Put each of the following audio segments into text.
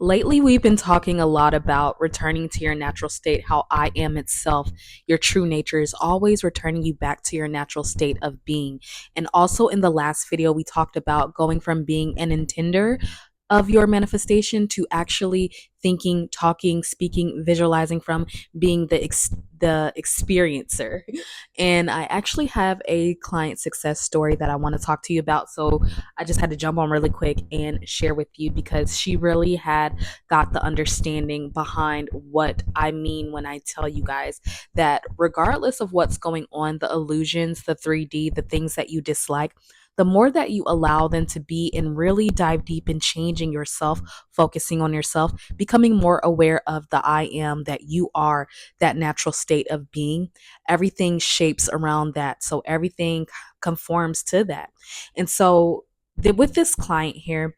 Lately, we've been talking a lot about returning to your natural state, how I am itself, your true nature is always returning you back to your natural state of being. And also in the last video, we talked about going from being an intender of your manifestation to actually thinking, talking, speaking, visualizing from being the experiencer. And I actually have a client success story that I want to talk to you about. So I just had to jump on really quick and share with you because she really had got the understanding behind what I mean when I tell you guys that regardless of what's going on, the illusions, the 3D, the things that you dislike, the more that you allow them to be and really dive deep in changing yourself, focusing on yourself, becoming more aware of the I am that you are, that natural state of being, everything shapes around that. So everything conforms to that. And so with this client here,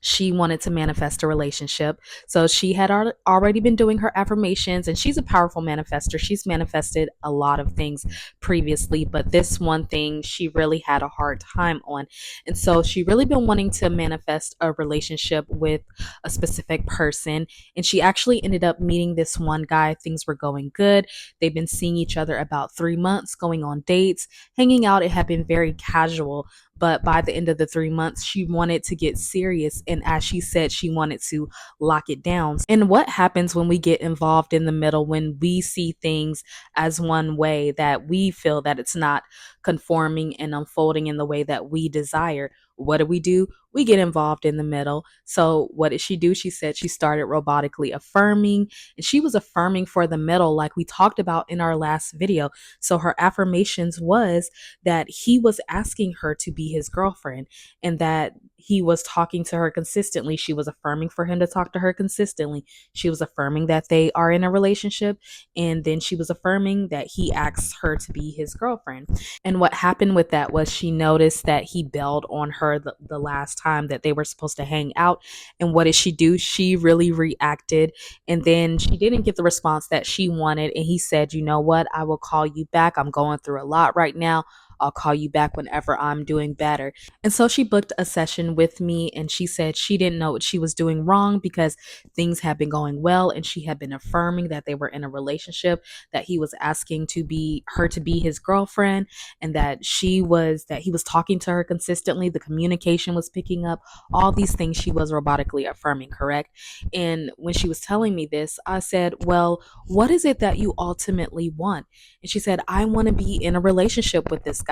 she wanted to manifest a relationship. So she had already been doing her affirmations, and she's a powerful manifester. She's manifested a lot of things previously, but this one thing she really had a hard time on. And so she really been wanting to manifest a relationship with a specific person. And she actually ended up meeting this one guy. Things were going good. They've been seeing each other about 3 months, going on dates, hanging out. It had been very casual. But by the end of the 3 months, she wanted to get serious. And as she said, she wanted to lock it down. And what happens when we get involved in the middle, when we see things as one way, that we feel that it's not conforming and unfolding in the way that we desire? What do? We get involved in the middle. So what did she do? She said she started robotically affirming, and she was affirming for the middle, like we talked about in our last video. So her affirmations was that he was asking her to be his girlfriend and that he was talking to her consistently. She was affirming for him to talk to her consistently. She was affirming that they are in a relationship. And then she was affirming that he asked her to be his girlfriend. And what happened with that was she noticed that he bailed on her the last time that they were supposed to hang out. And what did she do? She really reacted. And then she didn't get the response that she wanted. And he said, you know what? I will call you back. I'm going through a lot right now. I'll call you back whenever I'm doing better. And so she booked a session with me, and she said she didn't know what she was doing wrong because things had been going well and she had been affirming that they were in a relationship, that he was asking to be her to be his girlfriend, and that he was talking to her consistently, the communication was picking up, all these things she was robotically affirming, correct? And when she was telling me this, I said, well, what is it that you ultimately want? And she said, I want to be in a relationship with this guy.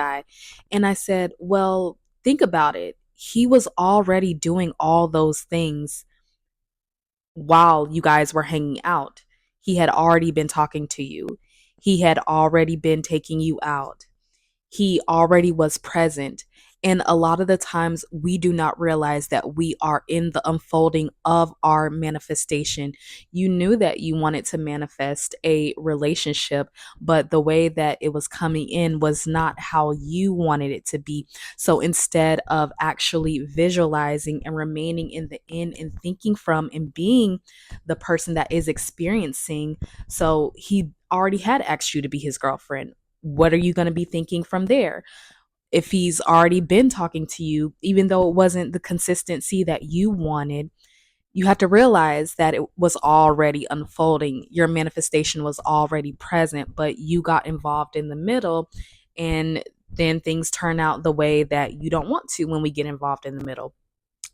And I said, well, think about it. He was already doing all those things while you guys were hanging out. He had already been talking to you. He had already been taking you out. He already was present. And a lot of the times we do not realize that we are in the unfolding of our manifestation. You knew that you wanted to manifest a relationship, but the way that it was coming in was not how you wanted it to be. So instead of actually visualizing and remaining in the in and thinking from and being the person that is experiencing, so he already had asked you to be his girlfriend. What are you going to be thinking from there? If he's already been talking to you, even though it wasn't the consistency that you wanted, you have to realize that it was already unfolding. Your manifestation was already present, but you got involved in the middle, and then things turn out the way that you don't want to when we get involved in the middle.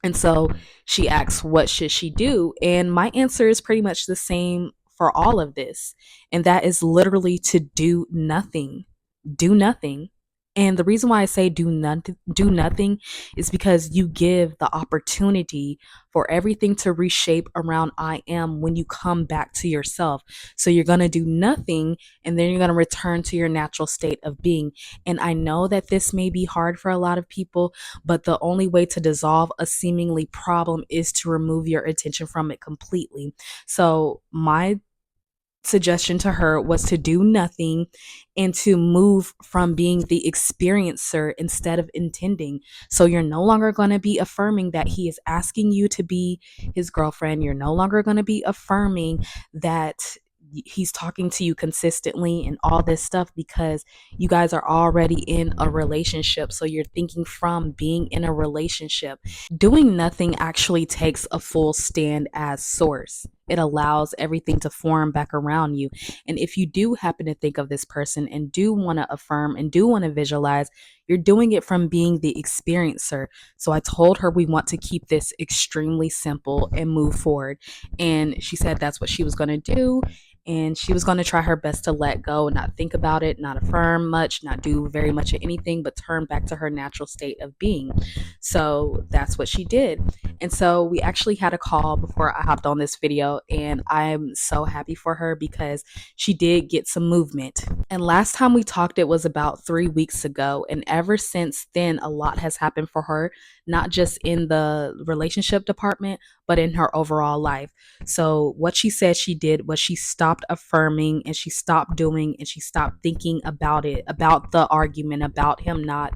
And so she asks, what should she do? And my answer is pretty much the same for all of this. And that is literally to do nothing. Do nothing. And the reason why I say do nothing is because you give the opportunity for everything to reshape around I am when you come back to yourself. So you're going to do nothing, and then you're going to return to your natural state of being. And I know that this may be hard for a lot of people, but the only way to dissolve a seemingly problem is to remove your attention from it completely. So my suggestion to her was to do nothing and to move from being the experiencer instead of intending. So you're no longer going to be affirming that he is asking you to be his girlfriend. You're no longer going to be affirming that he's talking to you consistently and all this stuff because you guys are already in a relationship. So you're thinking from being in a relationship. Doing nothing actually takes a full stand as source. It allows everything to form back around you. And if you do happen to think of this person and do want to affirm and do want to visualize, you're doing it from being the experiencer. So I told her we want to keep this extremely simple and move forward. And she said that's what she was going to do. And she was going to try her best to let go and not think about it, not affirm much, not do very much of anything, but turn back to her natural state of being. So that's what she did. And so we actually had a call before I hopped on this video, and I'm so happy for her because she did get some movement. And last time we talked, it was about 3 weeks ago. And ever since then, a lot has happened for her, not just in the relationship department, but in her overall life. So what she said she did was she stopped affirming and she stopped doing and she stopped thinking about it, about the argument, about him not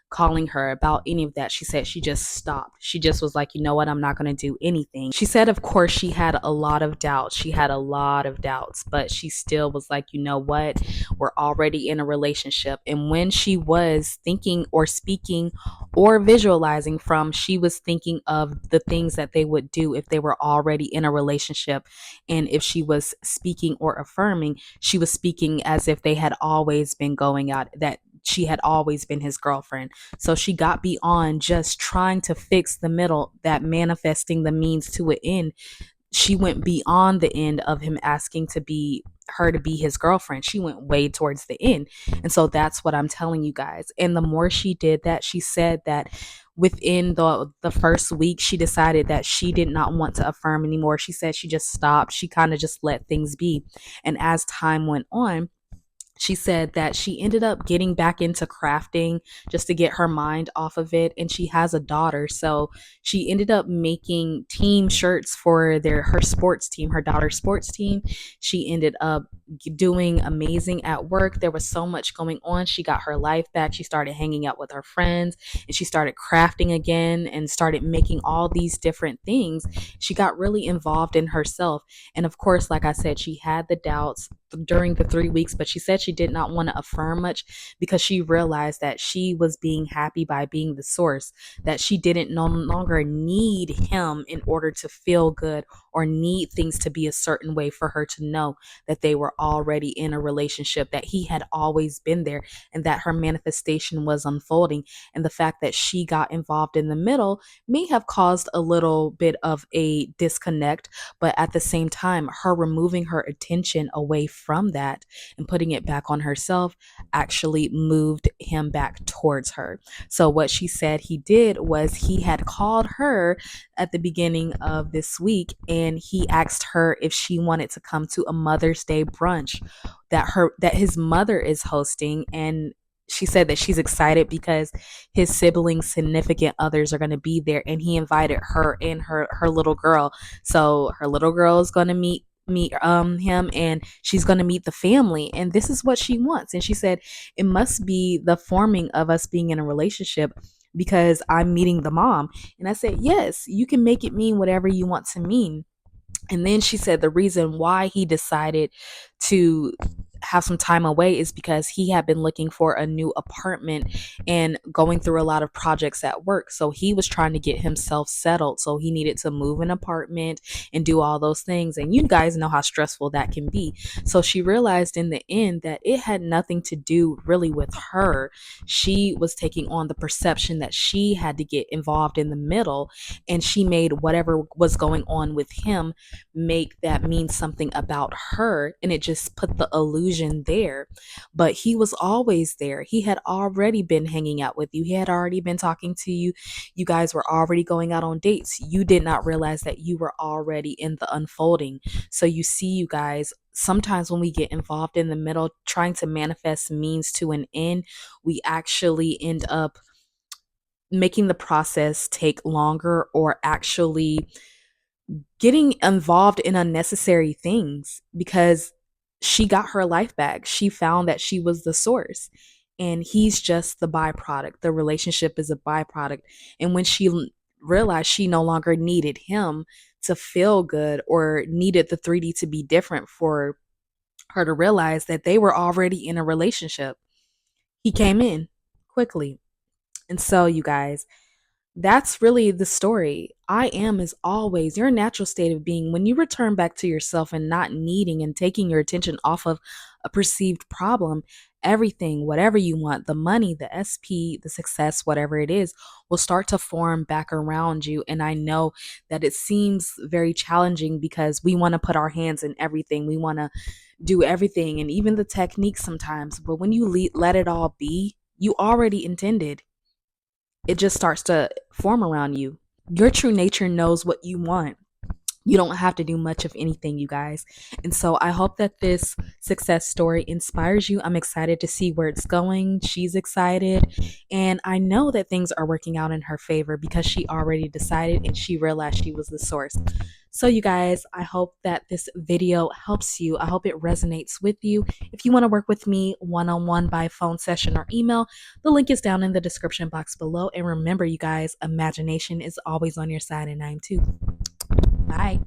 calling her, about any of that. She said she just stopped. She just was like, you know what, I'm not going to do anything. She said, of course, she had a lot of doubts. She had a lot of doubts, but she still was like, you know what, we're already in a relationship. And when she was thinking or speaking or visualizing from, she was thinking of the things that they would do if they were already in a relationship. And if she was speaking or affirming, she was speaking as if they had always been going out, that she had always been his girlfriend. So she got beyond just trying to fix the middle, that manifesting the means to an end. She went beyond the end of him asking to be her to be his girlfriend. She went way towards the end. And so that's what I'm telling you guys. And the more she did that, she said that within the first week, she decided that she did not want to affirm anymore. She said she just stopped. She kind of just let things be. And as time went on, she said that she ended up getting back into crafting just to get her mind off of it. And she has a daughter. So she ended up making team shirts for her sports team, her daughter's sports team. She ended up doing amazing at work. There was so much going on. She got her life back. She started hanging out with her friends and she started crafting again and started making all these different things. She got really involved in herself. And of course, like I said, she had the doubts during the 3 weeks, but she said she did not want to affirm much because she realized that she was being happy by being the source, that she didn't no longer need him in order to feel good or need things to be a certain way for her to know that they were already in a relationship, that he had always been there, and that her manifestation was unfolding. And the fact that she got involved in the middle may have caused a little bit of a disconnect, but at the same time, her removing her attention away from that and putting it back on herself actually moved him back towards her. So what she said he did was he had called her at the beginning of this week and he asked her if she wanted to come to a Mother's Day brunch that his mother is hosting. And she said that she's excited because his siblings, significant others are going to be there, and he invited her and her little girl. So her little girl is going to meet him, and she's going to meet the family, and this is what she wants. And she said it must be the forming of us being in a relationship because I'm meeting the mom. And I said, yes, you can make it mean whatever you want to mean. And then she said the reason why he decided to have some time away is because he had been looking for a new apartment and going through a lot of projects at work. So he was trying to get himself settled. So he needed to move an apartment and do all those things. And you guys know how stressful that can be. So she realized in the end that it had nothing to do really with her. She was taking on the perception that she had to get involved in the middle, and she made whatever was going on with him make that mean something about her, and it just put the illusion there. But he was always there. He had already been hanging out with you. He had already been talking to you. You guys were already going out on dates. You did not realize that you were already in the unfolding. So you see, you guys, sometimes when we get involved in the middle trying to manifest means to an end, we actually end up making the process take longer, or actually getting involved in unnecessary things, because she got her life back. She found that she was the source and he's just the byproduct. The relationship is a byproduct. And when she realized she no longer needed him to feel good or needed the 3D to be different for her to realize that they were already in a relationship. He came in quickly. And so, you guys, that's really the story. I am is always your natural state of being. When you return back to yourself and not needing and taking your attention off of a perceived problem, everything, whatever you want, the money, the SP, the success, whatever it is, will start to form back around you. And I know that it seems very challenging because we want to put our hands in everything. We want to do everything and even the techniques sometimes. But when you let it all be, you already intended it just starts to form around you. Your true nature knows what you want. You don't have to do much of anything, you guys. And so I hope that this success story inspires you. I'm excited to see where it's going. She's excited. And I know that things are working out in her favor because she already decided and she realized she was the source. So, you guys, I hope that this video helps you. I hope it resonates with you. If you want to work with me one-on-one by phone session or email, the link is down in the description box below. And remember, you guys, imagination is always on your side, and I'm too. Bye.